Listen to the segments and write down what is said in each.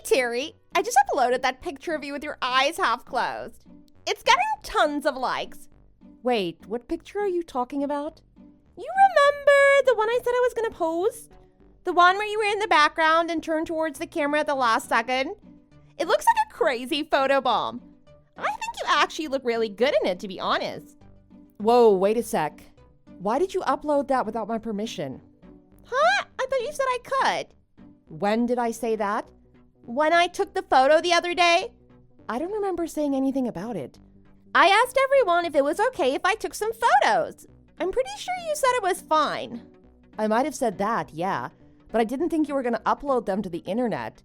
Terry. I just uploaded that picture of you with your eyes half closed. It's getting tons of likes. Wait, what picture are you talking about? You remember the one I said I was going to post? The one where you were in the background and turned towards the camera at the last second? It looks like a crazy photo bomb. I think you actually look really good in it, to be honest. Whoa, wait a sec. Why did you upload that without my permission? Huh? I thought you said I could. When did I say that? When I took the photo the other day? I don't remember saying anything about it. I asked everyone if it was okay if I took some photos. I'm pretty sure you said it was fine. I might have said that, yeah, but I didn't think you were going to upload them to the internet.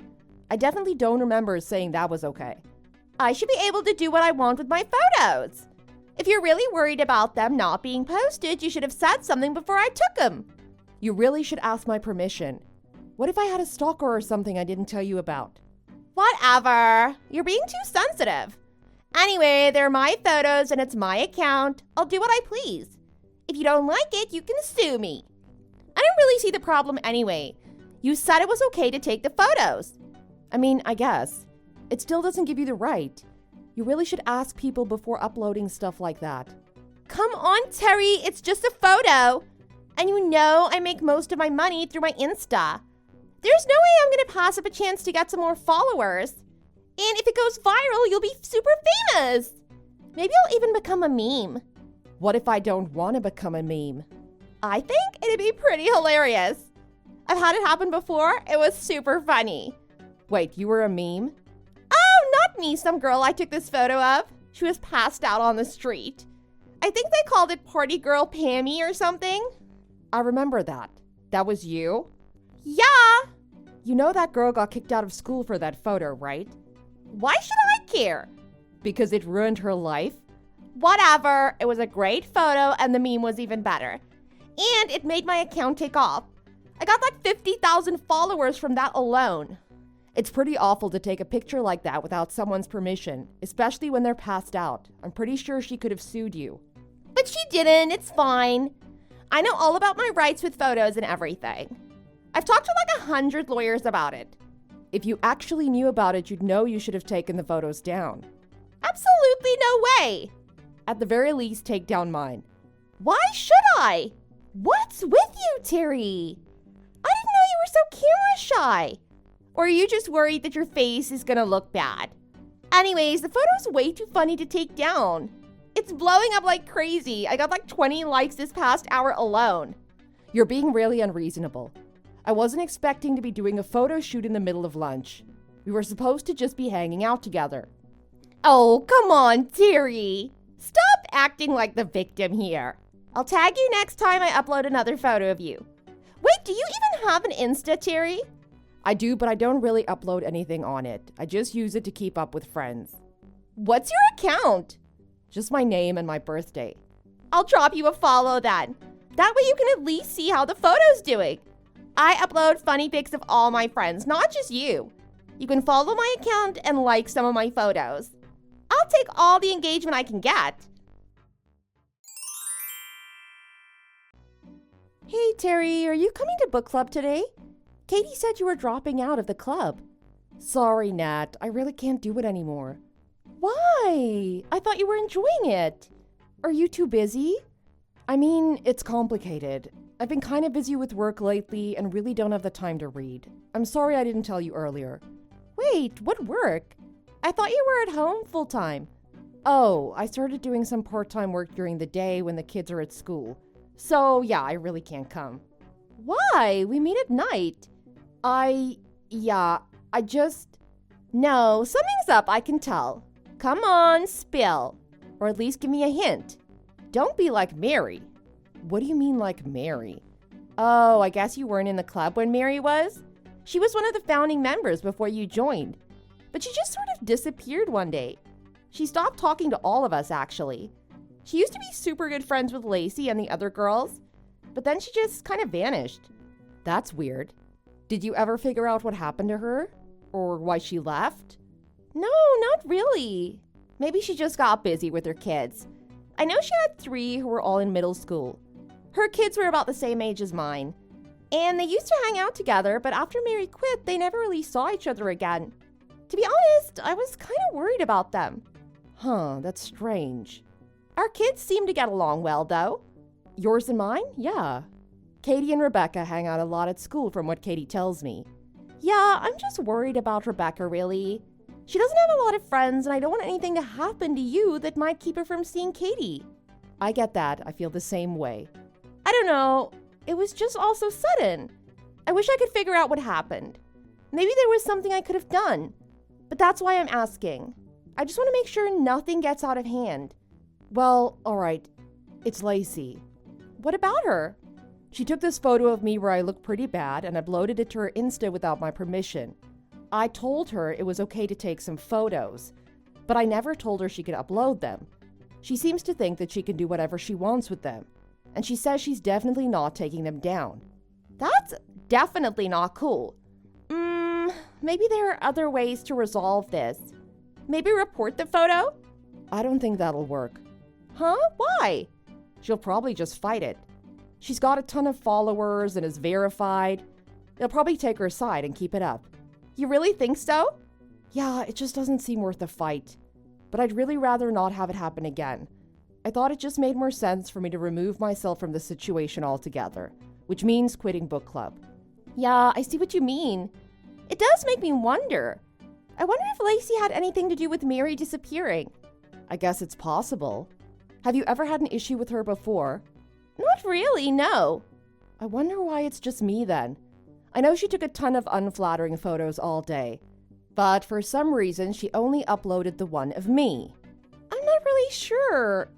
I definitely don't remember saying that was okay. I should be able to do what I want with my photos. If you're really worried about them not being posted, you should have said something before I took them. You really should ask my permission. What if I had a stalker or something I didn't tell you about? Whatever. You're being too sensitive. Anyway, they're my photos and it's my account. I'll do what I please. If you don't like it, you can sue me. I don't really see the problem anyway. You said it was okay to take the photos. I mean, I guess. It still doesn't give you the right. You really should ask people before uploading stuff like that. Come on, Terry. It's just a photo. And you know I make most of my money through my Insta. There's no way I'm going to pass up a chance to get some more followers. And if it goes viral, you'll be super famous. Maybe I'll even become a meme. What if I don't want to become a meme? I think it'd be pretty hilarious. I've had it happen before. It was super funny. Wait, you were a meme? Oh, not me. Some girl I took this photo of. She was passed out on the street. I think they called it Party Girl Pammy or something. I remember that. That was you? Yeah. You know that girl got kicked out of school for that photo, right? Why should I care? Because it ruined her life? Whatever. It was a great photo and the meme was even better. And it made my account take off. I got like 50,000 followers from that alone. It's pretty awful to take a picture like that without someone's permission, especially when they're passed out. I'm pretty sure she could have sued you. But she didn't. It's fine. I know all about my rights with photos and everything. I've talked to like 100 lawyers about it. If you actually knew about it, you'd know you should have taken the photos down. Absolutely no way. At the very least, take down mine. Why should I? What's with you, Terry? I didn't know you were so camera shy. Or are you just worried that your face is gonna look bad? Anyways, the photo's way too funny to take down. It's blowing up like crazy. I got like 20 likes this past hour alone. You're being really unreasonable. I wasn't expecting to be doing a photo shoot in the middle of lunch. We were supposed to just be hanging out together. Oh, come on, Terry. Stop acting like the victim here. I'll tag you next time I upload another photo of you. Wait, do you even have an Insta, Terry? I do, but I don't really upload anything on it. I just use it to keep up with friends. What's your account? Just my name and my birthday. I'll drop you a follow then. That way you can at least see how the photo's doing. I upload funny pics of all my friends, not just you. You can follow my account and like some of my photos. I'll take all the engagement I can get. Hey, Terry, are you coming to book club today? Katie said you were dropping out of the club. Sorry, Nat. I really can't do it anymore. Why? I thought you were enjoying it. Are you too busy? I mean, it's complicated. I've been kind of busy with work lately and really don't have the time to read. I'm sorry I didn't tell you earlier. Wait, what work? I thought you were at home full-time. Oh, I started doing some part-time work during the day when the kids are at school. So, yeah, I really can't come. Why? We meet at night. No, something's up, I can tell. Come on, spill. Or at least give me a hint. Don't be like Mary. What do you mean like Mary? Oh, I guess you weren't in the club when Mary was? She was one of the founding members before you joined. But she just sort of disappeared one day. She stopped talking to all of us, actually. She used to be super good friends with Lacey and the other girls, but then she just kind of vanished. That's weird. Did you ever figure out what happened to her? Or why she left? No, not really. Maybe she just got busy with her kids. I know she had 3 who were all in middle school. Her kids were about the same age as mine. And they used to hang out together, but after Mary quit, they never really saw each other again. To be honest, I was kind of worried about them. Huh, that's strange. Our kids seem to get along well, though. Yours and mine? Yeah. Katie and Rebecca hang out a lot at school from what Katie tells me. Yeah, I'm just worried about Rebecca, really. She doesn't have a lot of friends, and I don't want anything to happen to you that might keep her from seeing Katie. I get that. I feel the same way. I don't know. It was just all so sudden. I wish I could figure out what happened. Maybe there was something I could have done. But that's why I'm asking. I just want to make sure nothing gets out of hand. Well, all right. It's Lacey. What about her? She took this photo of me where I look pretty bad and uploaded it to her Insta without my permission. I told her it was okay to take some photos, but I never told her she could upload them. She seems to think that she can do whatever she wants with them, and she says she's definitely not taking them down. That's definitely not cool. Maybe there are other ways to resolve this. Maybe report the photo? I don't think that'll work. Huh? Why? She'll probably just fight it. She's got a ton of followers and is verified. They'll probably take her side and keep it up. You really think so? Yeah, it just doesn't seem worth the fight. But I'd really rather not have it happen again. I thought it just made more sense for me to remove myself from the situation altogether, which means quitting book club. Yeah, I see what you mean. It does make me wonder. I wonder if Lacey had anything to do with Mary disappearing. I guess it's possible. Have you ever had an issue with her before? Not really, no. I wonder why it's just me then. I know she took a ton of unflattering photos all day, but for some reason she only uploaded the one of me. I'm not really sure.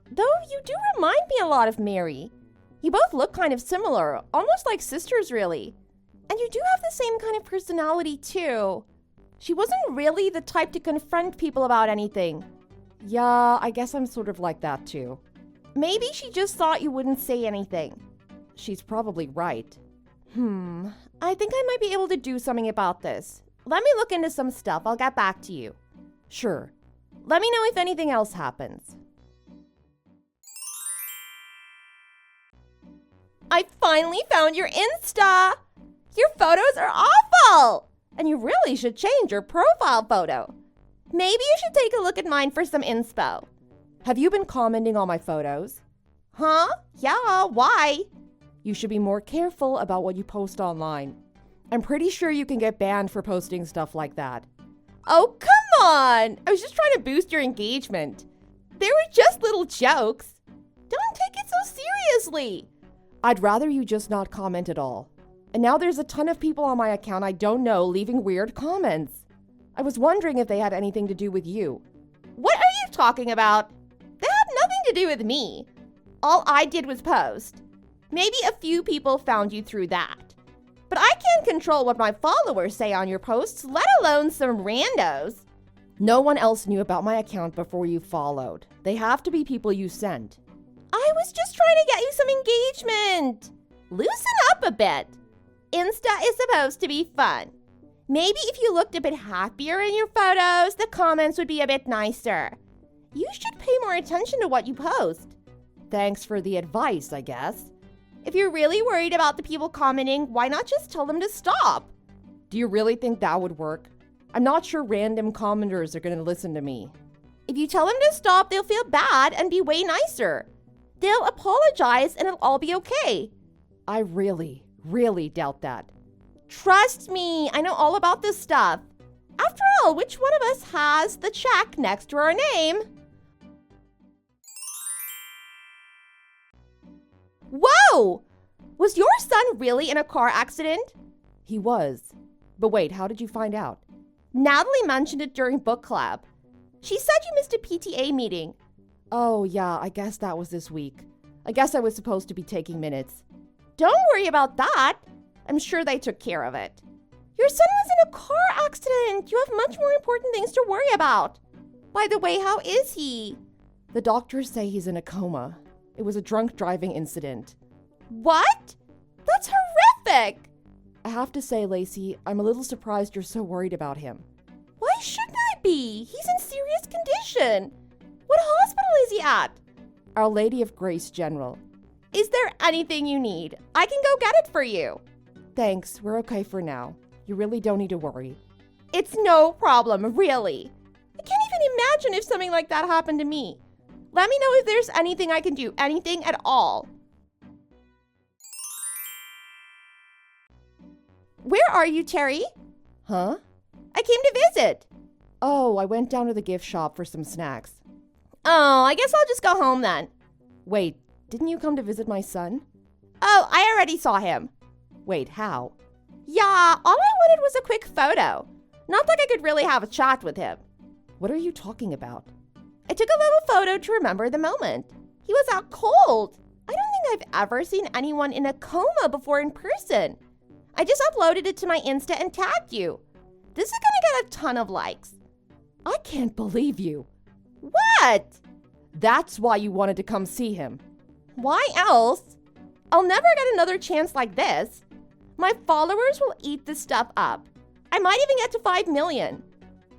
Though you do remind me a lot of Mary. You both look kind of similar, almost like sisters really. And you do have the same kind of personality too. She wasn't really the type to confront people about anything. Yeah, I guess I'm sort of like that too. Maybe she just thought you wouldn't say anything. She's probably right. I think I might be able to do something about this. Let me look into some stuff. I'll get back to you. Sure. Let me know if anything else happens. I finally found your Insta! Your photos are awful! And you really should change your profile photo. Maybe you should take a look at mine for some inspo. Have you been commenting on my photos? Huh? Yeah, why? You should be more careful about what you post online. I'm pretty sure you can get banned for posting stuff like that. Oh, come on! I was just trying to boost your engagement. They were just little jokes. Don't take it so seriously. I'd rather you just not comment at all. And now there's a ton of people on my account I don't know leaving weird comments. I was wondering if they had anything to do with you. What are you talking about? They had nothing to do with me. All I did was post. Maybe a few people found you through that. But I can't control what my followers say on your posts, let alone some randos. No one else knew about my account before you followed. They have to be people you sent. I was just trying to get you some engagement. Loosen up a bit. Insta is supposed to be fun. Maybe if you looked a bit happier in your photos, the comments would be a bit nicer. You should pay more attention to what you post. Thanks for the advice, I guess. If you're really worried about the people commenting, why not just tell them to stop? Do you really think that would work? I'm not sure random commenters are going to listen to me. If you tell them to stop, they'll feel bad and be way nicer. They'll apologize and it'll all be okay. I really doubt that. Trust me, I know all about this stuff. After all, which one of us has the check next to our name? Whoa! Was your son really in a car accident? He was. But wait, how did you find out? Natalie mentioned it during book club. She said you missed a PTA meeting. Oh yeah, I guess that was this week. I guess I was supposed to be taking minutes. Don't worry about that. I'm sure they took care of it. Your son was in a car accident. You have much more important things to worry about. By the way, how is he? The doctors say he's in a coma. It was a drunk driving incident. What? That's horrific! I have to say, Lacey, I'm a little surprised you're so worried about him. Why shouldn't I be? He's in serious condition. What hospital is he at? Our Lady of Grace General. Is there anything you need? I can go get it for you. Thanks, we're okay for now. You really don't need to worry. It's no problem, really. I can't even imagine if something like that happened to me. Let me know if there's anything I can do, anything at all. Where are you, Terry? Huh? I came to visit. Oh, I went down to the gift shop for some snacks. Oh, I guess I'll just go home then. Wait, didn't you come to visit my son? Oh, I already saw him. Wait, how? Yeah, all I wanted was a quick photo. Not like I could really have a chat with him. What are you talking about? I took a little photo to remember the moment. He was out cold. I don't think I've ever seen anyone in a coma before in person. I just uploaded it to my Insta and tagged you. This is gonna get a ton of likes. I can't believe you. What? That's why you wanted to come see him. Why else? I'll never get another chance like this. My followers will eat this stuff up. I might even get to 5 million.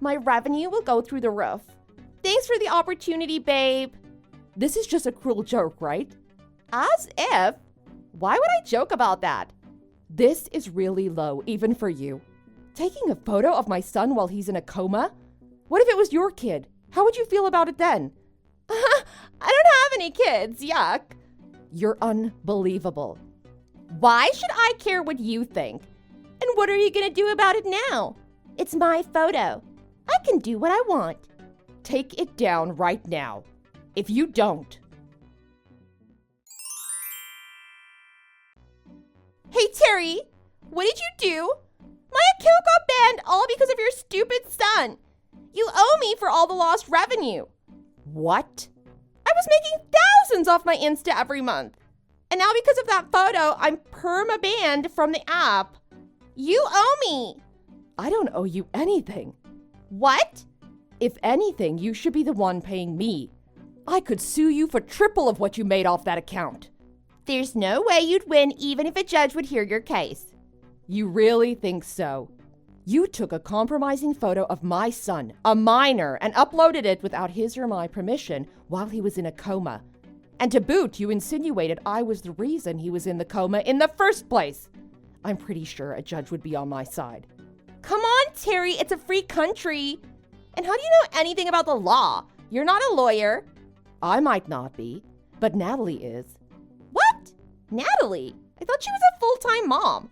My revenue will go through the roof. Thanks for the opportunity, babe. This is just a cruel joke, right? As if. Why would I joke about that? This is really low, even for you. Taking a photo of my son while he's in a coma? What if it was your kid? How would you feel about it then? I don't have any kids, yuck. You're unbelievable. Why should I care what you think? And what are you gonna do about it now? It's my photo. I can do what I want. Take it down right now. If you don't... Hey, Terry, what did you do? My account got banned all because of your stupid son. You owe me for all the lost revenue. What? I was making thousands off my Insta every month. And now because of that photo, I'm perma-banned from the app. You owe me. I don't owe you anything. What? If anything, you should be the one paying me. I could sue you for triple of what you made off that account. There's no way you'd win even if a judge would hear your case. You really think so? You took a compromising photo of my son, a minor, and uploaded it without his or my permission while he was in a coma. And to boot, you insinuated I was the reason he was in the coma in the first place. I'm pretty sure a judge would be on my side. Come on, Terry, it's a free country. And how do you know anything about the law? You're not a lawyer. I might not be, but Natalie is. What? Natalie? I thought she was a full-time mom.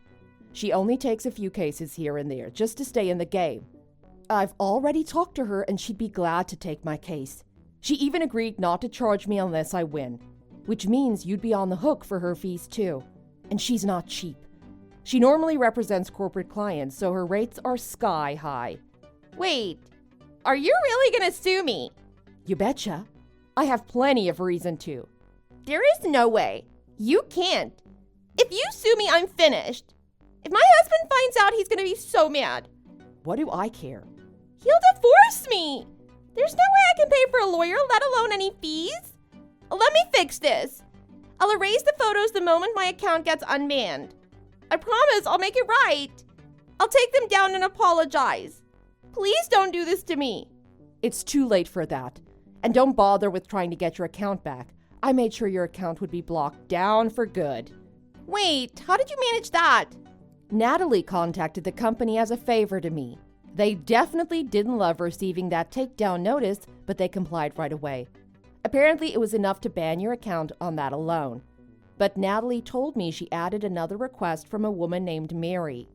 She only takes a few cases here and there just to stay in the game. I've already talked to her and she'd be glad to take my case. She even agreed not to charge me unless I win, which means you'd be on the hook for her fees too. And she's not cheap. She normally represents corporate clients, so her rates are sky high. Wait, are you really gonna sue me? You betcha. I have plenty of reason to. There is no way. You can't. If you sue me, I'm finished. If my husband finds out, he's gonna be so mad. What do I care? He'll divorce me. There's no way I can pay for a lawyer, let alone any fees. Let me fix this. I'll erase the photos the moment my account gets unbanned. I promise I'll make it right. I'll take them down and apologize. Please don't do this to me. It's too late for that. And don't bother with trying to get your account back. I made sure your account would be blocked down for good. Wait, how did you manage that? Natalie contacted the company as a favor to me. They definitely didn't love receiving that takedown notice, but they complied right away. Apparently, it was enough to ban your account on that alone. But Natalie told me she added another request from a woman named Mary.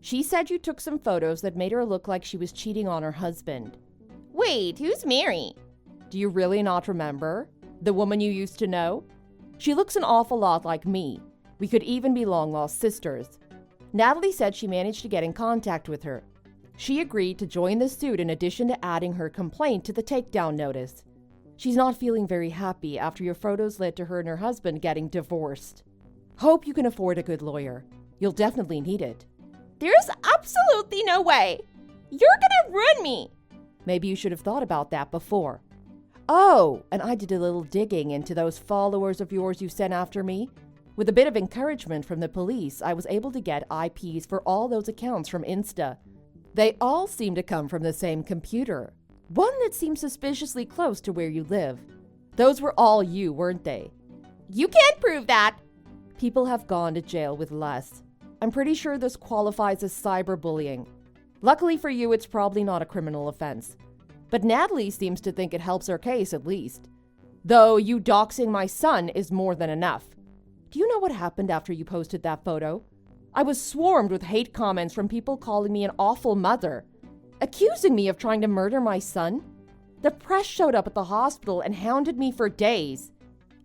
She said you took some photos that made her look like she was cheating on her husband. Wait, who's Mary? Do you really not remember? The woman you used to know? She looks an awful lot like me. We could even be long-lost sisters. Natalie said she managed to get in contact with her. She agreed to join the suit in addition to adding her complaint to the takedown notice. She's not feeling very happy after your photos led to her and her husband getting divorced. Hope you can afford a good lawyer. You'll definitely need it. There's absolutely no way. You're gonna ruin me. Maybe you should have thought about that before. Oh, and I did a little digging into those followers of yours you sent after me. With a bit of encouragement from the police, I was able to get IPs for all those accounts from Insta. They all seem to come from the same computer. One that seems suspiciously close to where you live. Those were all you, weren't they? You can't prove that. People have gone to jail with less. I'm pretty sure this qualifies as cyberbullying. Luckily for you, it's probably not a criminal offense. But Natalie seems to think it helps her case at least. Though you doxing my son is more than enough. Do you know what happened after you posted that photo? I was swarmed with hate comments from people calling me an awful mother, accusing me of trying to murder my son. The press showed up at the hospital and hounded me for days.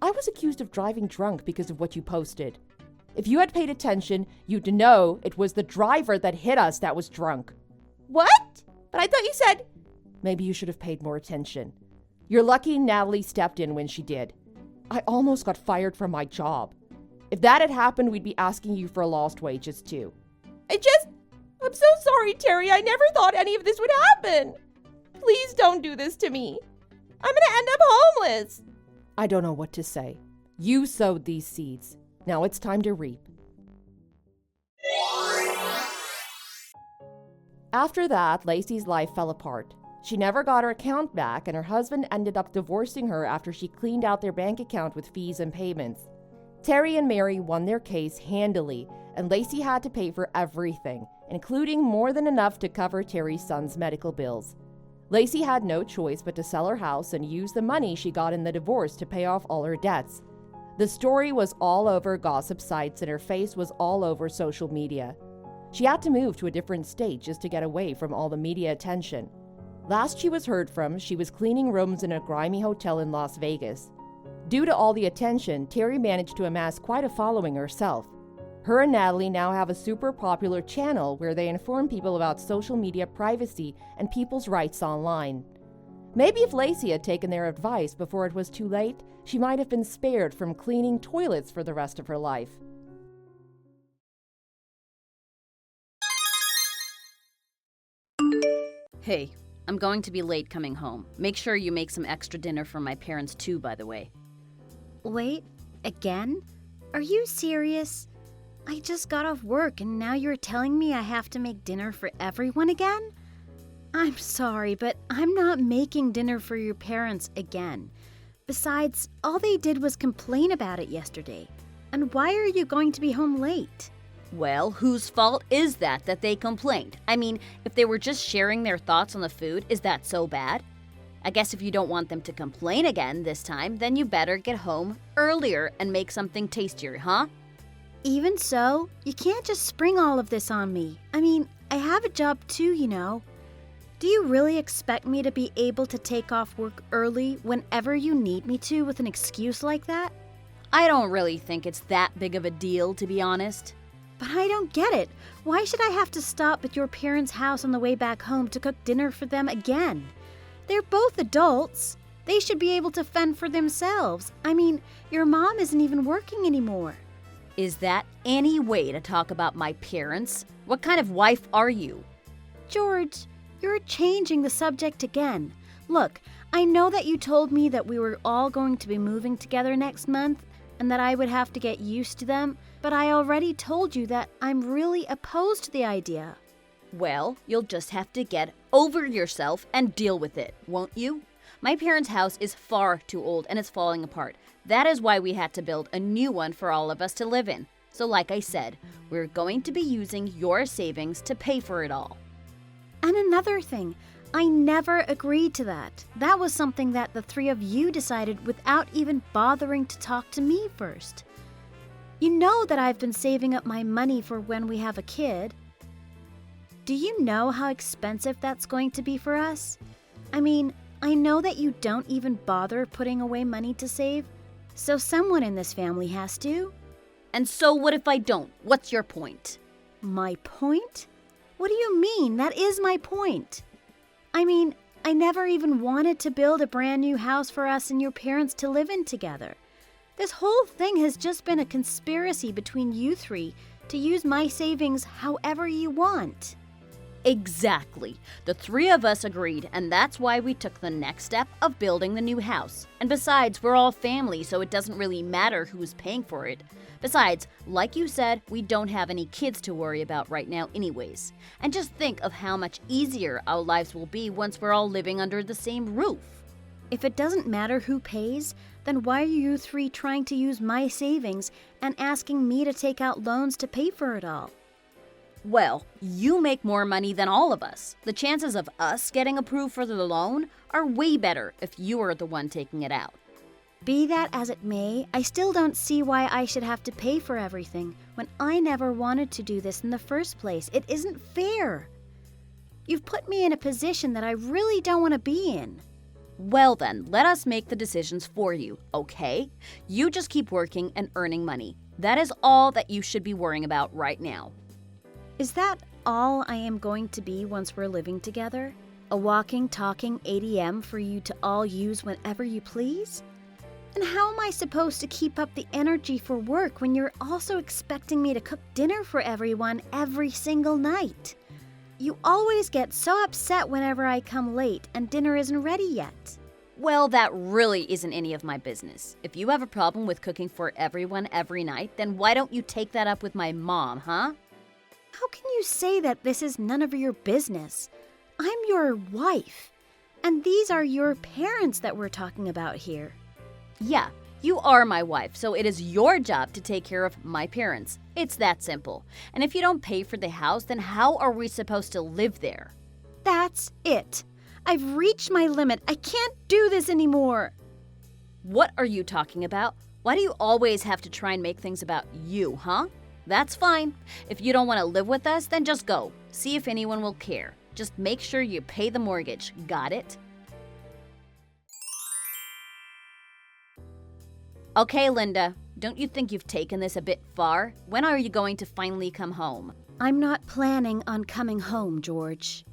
I was accused of driving drunk because of what you posted. If you had paid attention, you'd know it was the driver that hit us that was drunk. What? But I thought you said... Maybe you should have paid more attention. You're lucky Natalie stepped in when she did. I almost got fired from my job. If that had happened, we'd be asking you for lost wages too. I'm so sorry, Terry. I never thought any of this would happen. Please don't do this to me. I'm gonna end up homeless. I don't know what to say. You sowed these seeds. Now it's time to reap. After that, Lacey's life fell apart. She never got her account back, and her husband ended up divorcing her after she cleaned out their bank account with fees and payments. Terry and Mary won their case handily, and Lacey had to pay for everything, including more than enough to cover Terry's son's medical bills. Lacey had no choice but to sell her house and use the money she got in the divorce to pay off all her debts. The story was all over gossip sites and her face was all over social media. She had to move to a different state just to get away from all the media attention. Last she was heard from, she was cleaning rooms in a grimy hotel in Las Vegas. Due to all the attention, Terry managed to amass quite a following herself. Her and Natalie now have a super popular channel where they inform people about social media privacy and people's rights online. Maybe if Lacey had taken their advice before it was too late, she might have been spared from cleaning toilets for the rest of her life. Hey, I'm going to be late coming home. Make sure you make some extra dinner for my parents too, by the way. Wait, again? Are you serious? I just got off work and now you're telling me I have to make dinner for everyone again? I'm sorry, but I'm not making dinner for your parents again. Besides, all they did was complain about it yesterday. And why are you going to be home late? Well, whose fault is that they complained? I mean, if they were just sharing their thoughts on the food, is that so bad? I guess if you don't want them to complain again this time, then you better get home earlier and make something tastier, huh? Even so, you can't just spring all of this on me. I mean, I have a job too, you know. Do you really expect me to be able to take off work early whenever you need me to with an excuse like that? I don't really think it's that big of a deal, to be honest. But I don't get it. Why should I have to stop at your parents' house on the way back home to cook dinner for them again? They're both adults. They should be able to fend for themselves. I mean, your mom isn't even working anymore. Is that any way to talk about my parents? What kind of wife are you? George, you're changing the subject again. Look, I know that you told me that we were all going to be moving together next month and that I would have to get used to them, but I already told you that I'm really opposed to the idea. Well, you'll just have to get over yourself and deal with it, won't you? My parents' house is far too old and it's falling apart. That is why we had to build a new one for all of us to live in. So like I said, we're going to be using your savings to pay for it all. And another thing, I never agreed to that. That was something that the three of you decided without even bothering to talk to me first. You know that I've been saving up my money for when we have a kid. Do you know how expensive that's going to be for us? I mean, I know that you don't even bother putting away money to save, so someone in this family has to. And so what if I don't? What's your point? My point? What do you mean? That is my point. I mean, I never even wanted to build a brand new house for us and your parents to live in together. This whole thing has just been a conspiracy between you three to use my savings however you want. Exactly. The three of us agreed, and that's why we took the next step of building the new house. And besides, we're all family, so it doesn't really matter who's paying for it. Besides, like you said, we don't have any kids to worry about right now anyways. And just think of how much easier our lives will be once we're all living under the same roof. If it doesn't matter who pays, then why are you three trying to use my savings and asking me to take out loans to pay for it all? Well, you make more money than all of us. The chances of us getting approved for the loan are way better if you are the one taking it out. Be that as it may, I still don't see why I should have to pay for everything when I never wanted to do this in the first place. It isn't fair. You've put me in a position that I really don't want to be in. Well then, let us make the decisions for you, okay? You just keep working and earning money. That is all that you should be worrying about right now. Is that all I am going to be once we're living together? A walking, talking ATM for you to all use whenever you please? And how am I supposed to keep up the energy for work when you're also expecting me to cook dinner for everyone every single night? You always get so upset whenever I come late and dinner isn't ready yet. Well, that really isn't any of my business. If you have a problem with cooking for everyone every night, then why don't you take that up with my mom, huh? How can you say that this is none of your business? I'm your wife, and these are your parents that we're talking about here. Yeah, you are my wife, so it is your job to take care of my parents. It's that simple. And if you don't pay for the house, then how are we supposed to live there? That's it. I've reached my limit. I can't do this anymore. What are you talking about? Why do you always have to try and make things about you, huh? That's fine. If you don't want to live with us, then just go. See if anyone will care. Just make sure you pay the mortgage. Got it? Okay, Linda. Don't you think you've taken this a bit far? When are you going to finally come home? I'm not planning on coming home, George.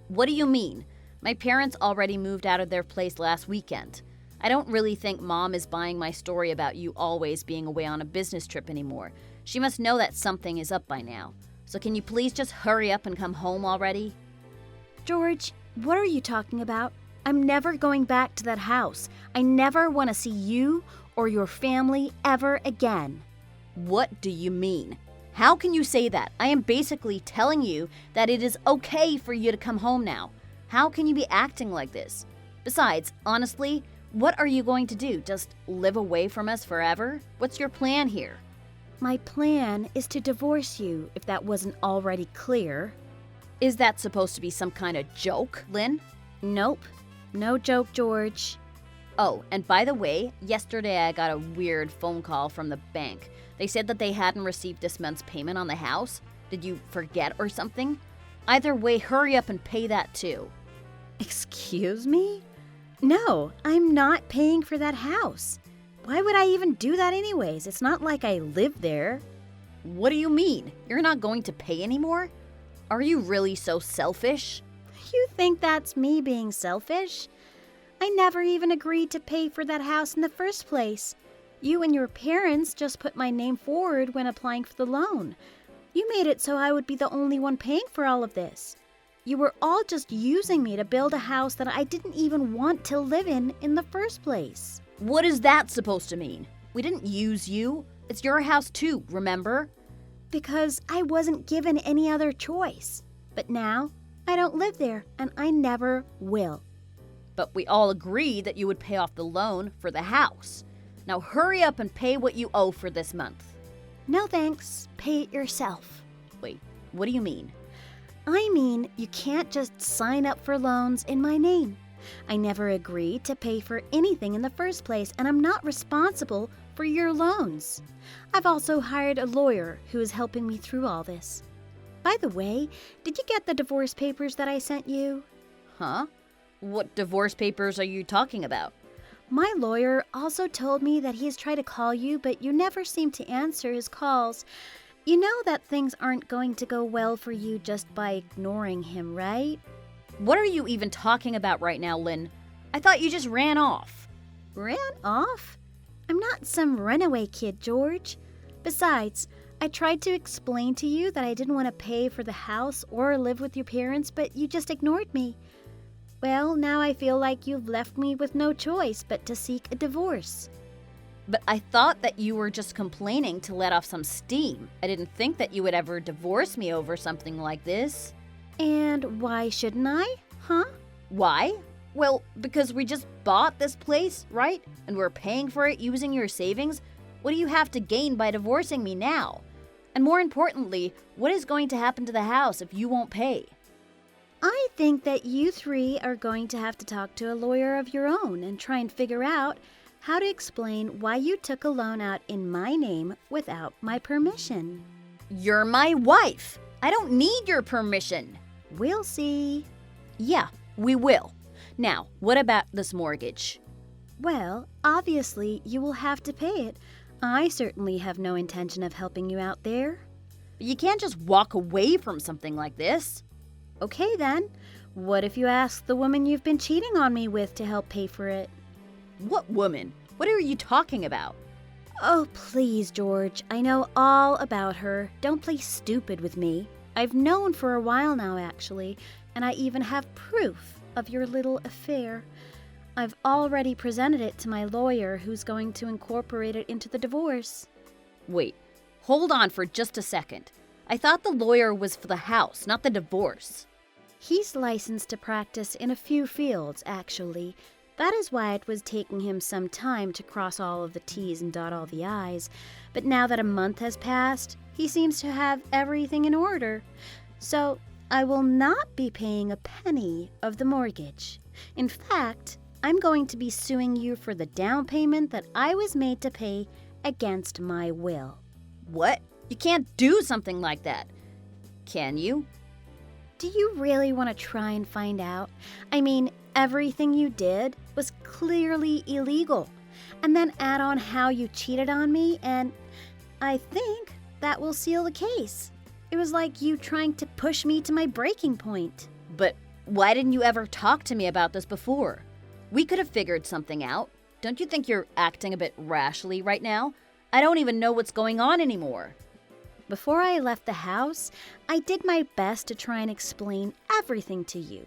What do you mean? My parents already moved out of their place last weekend. I don't really think Mom is buying my story about you always being away on a business trip anymore. She must know that something is up by now. So can you please just hurry up and come home already? George, what are you talking about? I'm never going back to that house. I never want to see you or your family ever again. What do you mean? How can you say that? I am basically telling you that it is okay for you to come home now. How can you be acting like this? Besides, honestly, what are you going to do? Just live away from us forever? What's your plan here? My plan is to divorce you, if that wasn't already clear. Is that supposed to be some kind of joke, Lynn? Nope. No joke, George. Oh, and by the way, yesterday I got a weird phone call from the bank. They said that they hadn't received this month's payment on the house. Did you forget or something? Either way, hurry up and pay that too. Excuse me? No, I'm not paying for that house. Why would I even do that anyways? It's not like I live there. What do you mean? You're not going to pay anymore? Are you really so selfish? You think that's me being selfish? I never even agreed to pay for that house in the first place. You and your parents just put my name forward when applying for the loan. You made it so I would be the only one paying for all of this. You were all just using me to build a house that I didn't even want to live in the first place. What is that supposed to mean? We didn't use you. It's your house too, remember? Because I wasn't given any other choice. But now, I don't live there, and I never will. But we all agreed that you would pay off the loan for the house. Now hurry up and pay what you owe for this month. No thanks. Pay it yourself. Wait, what do you mean? I mean, you can't just sign up for loans in my name. I never agreed to pay for anything in the first place, and I'm not responsible for your loans. I've also hired a lawyer who is helping me through all this. By the way, did you get the divorce papers that I sent you? Huh? What divorce papers are you talking about? My lawyer also told me that he has tried to call you, but you never seem to answer his calls. You know that things aren't going to go well for you just by ignoring him, right? What are you even talking about right now, Lynn? I thought you just ran off. Ran off? I'm not some runaway kid, George. Besides, I tried to explain to you that I didn't want to pay for the house or live with your parents, but you just ignored me. Well, now I feel like you've left me with no choice but to seek a divorce. But I thought that you were just complaining to let off some steam. I didn't think that you would ever divorce me over something like this. And why shouldn't I? Huh? Why? Well, because we just bought this place, right? And we're paying for it using your savings. What do you have to gain by divorcing me now? And more importantly, what is going to happen to the house if you won't pay? I think that you three are going to have to talk to a lawyer of your own and try and figure out how to explain why you took a loan out in my name without my permission. You're my wife. I don't need your permission. We'll see. Yeah, we will. Now, what about this mortgage? Well, obviously, you will have to pay it. I certainly have no intention of helping you out there. You can't just walk away from something like this. Okay then, what if you ask the woman you've been cheating on me with to help pay for it? What woman? What are you talking about? Oh, please, George. I know all about her. Don't play stupid with me. I've known for a while now, actually, and I even have proof of your little affair. I've already presented it to my lawyer, who's going to incorporate it into the divorce. Wait, hold on for just a second. I thought the lawyer was for the house, not the divorce. He's licensed to practice in a few fields, actually. That is why it was taking him some time to cross all of the T's and dot all the I's. But now that a month has passed, he seems to have everything in order. So I will not be paying a penny of the mortgage. In fact, I'm going to be suing you for the down payment that I was made to pay against my will. What? You can't do something like that. Can you? Do you really want to try and find out? I mean, everything you did was clearly illegal. And then add on how you cheated on me, and I think that will seal the case. It was like you trying to push me to my breaking point. But why didn't you ever talk to me about this before? We could have figured something out. Don't you think you're acting a bit rashly right now? I don't even know what's going on anymore. Before I left the house, I did my best to try and explain everything to you.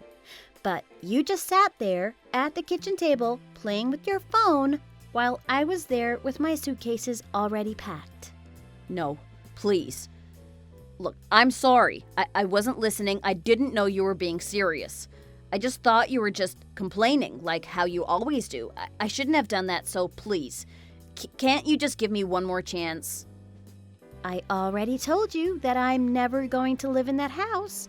But you just sat there at the kitchen table playing with your phone while I was there with my suitcases already packed. No, please. Look, I'm sorry. I wasn't listening. I didn't know you were being serious. I just thought you were just complaining, like how you always do. I shouldn't have done that, so please. Can't you just give me one more chance? I already told you that I'm never going to live in that house.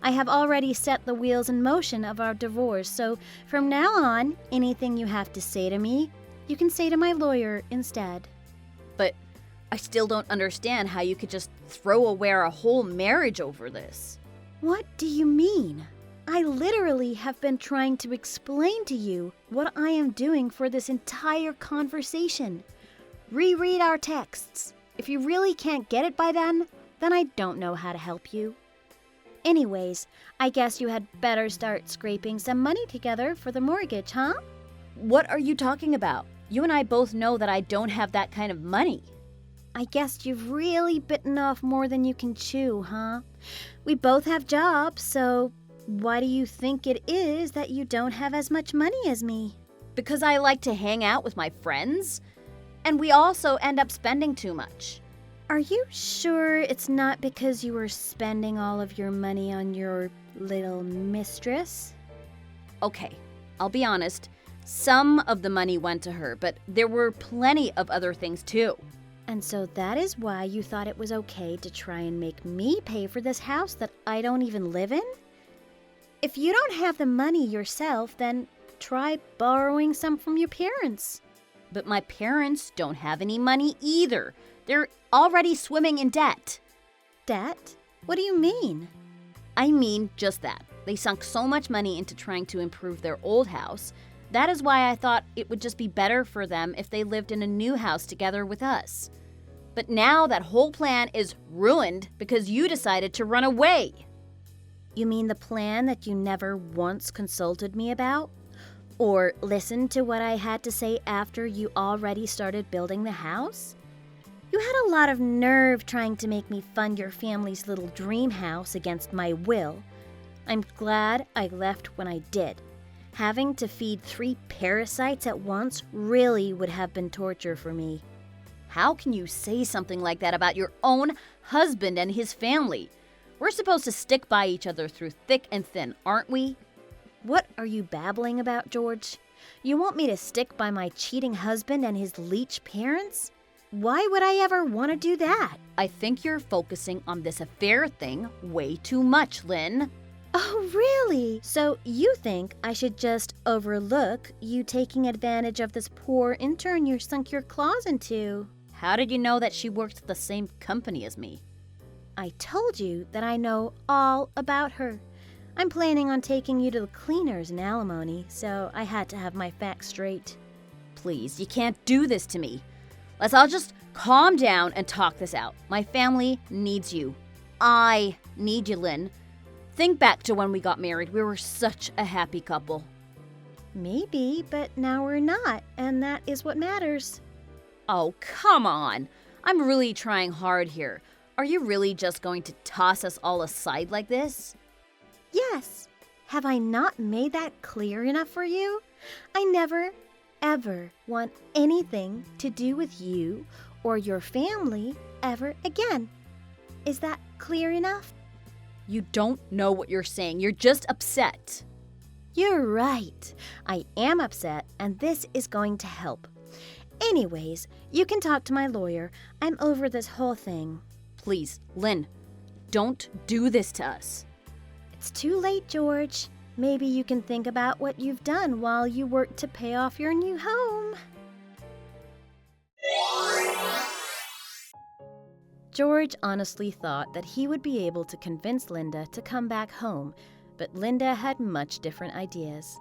I have already set the wheels in motion of our divorce, so from now on, anything you have to say to me, you can say to my lawyer instead. But I still don't understand how you could just throw away our whole marriage over this. What do you mean? I literally have been trying to explain to you what I am doing for this entire conversation. Reread our texts. If you really can't get it by then I don't know how to help you. Anyways, I guess you had better start scraping some money together for the mortgage, huh? What are you talking about? You and I both know that I don't have that kind of money. I guess you've really bitten off more than you can chew, huh? We both have jobs, so why do you think it is that you don't have as much money as me? Because I like to hang out with my friends, and we also end up spending too much. Are you sure it's not because you were spending all of your money on your little mistress? Okay, I'll be honest. Some of the money went to her, but there were plenty of other things too. And so that is why you thought it was okay to try and make me pay for this house that I don't even live in? If you don't have the money yourself, then try borrowing some from your parents. But my parents don't have any money either. They're already swimming in debt. Debt? What do you mean? I mean just that. They sunk so much money into trying to improve their old house. That is why I thought it would just be better for them if they lived in a new house together with us. But now that whole plan is ruined because you decided to run away. You mean the plan that you never once consulted me about? Or listened to what I had to say after you already started building the house? You had a lot of nerve trying to make me fund your family's little dream house against my will. I'm glad I left when I did. Having to feed 3 parasites at once really would have been torture for me. How can you say something like that about your own husband and his family? We're supposed to stick by each other through thick and thin, aren't we? What are you babbling about, George? You want me to stick by my cheating husband and his leech parents? Why would I ever want to do that? I think you're focusing on this affair thing way too much, Lynn. Oh, really? So you think I should just overlook you taking advantage of this poor intern you sunk your claws into? How did you know that she worked at the same company as me? I told you that I know all about her. I'm planning on taking you to the cleaners in alimony, so I had to have my facts straight. Please, you can't do this to me. Let's all just calm down and talk this out. My family needs you. I need you, Lynn. Think back to when we got married. We were such a happy couple. Maybe, but now we're not, and that is what matters. Oh, come on. I'm really trying hard here. Are you really just going to toss us all aside like this? Yes. Have I not made that clear enough for you? I never, ever want anything to do with you or your family ever again. Is that clear enough? You don't know what you're saying. You're just upset. You're right. I am upset, and this is going to help. Anyways, you can talk to my lawyer. I'm over this whole thing. Please, Lynn, don't do this to us. It's too late, George. Maybe you can think about what you've done while you work to pay off your new home. George honestly thought that he would be able to convince Linda to come back home, but Linda had much different ideas.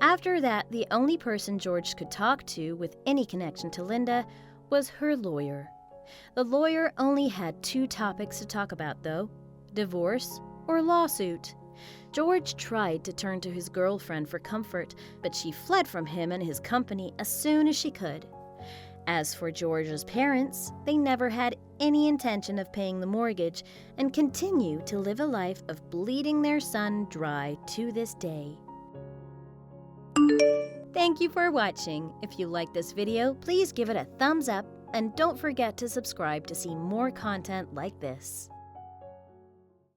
After that, the only person George could talk to with any connection to Linda was her lawyer. The lawyer only had 2 topics to talk about, though: divorce or lawsuit. George tried to turn to his girlfriend for comfort, but she fled from him and his company as soon as she could. As for George's parents, they never had any intention of paying the mortgage and continue to live a life of bleeding their son dry to this day. Thank you for watching. If you like this video, please give it a thumbs up and don't forget to subscribe to see more content like this.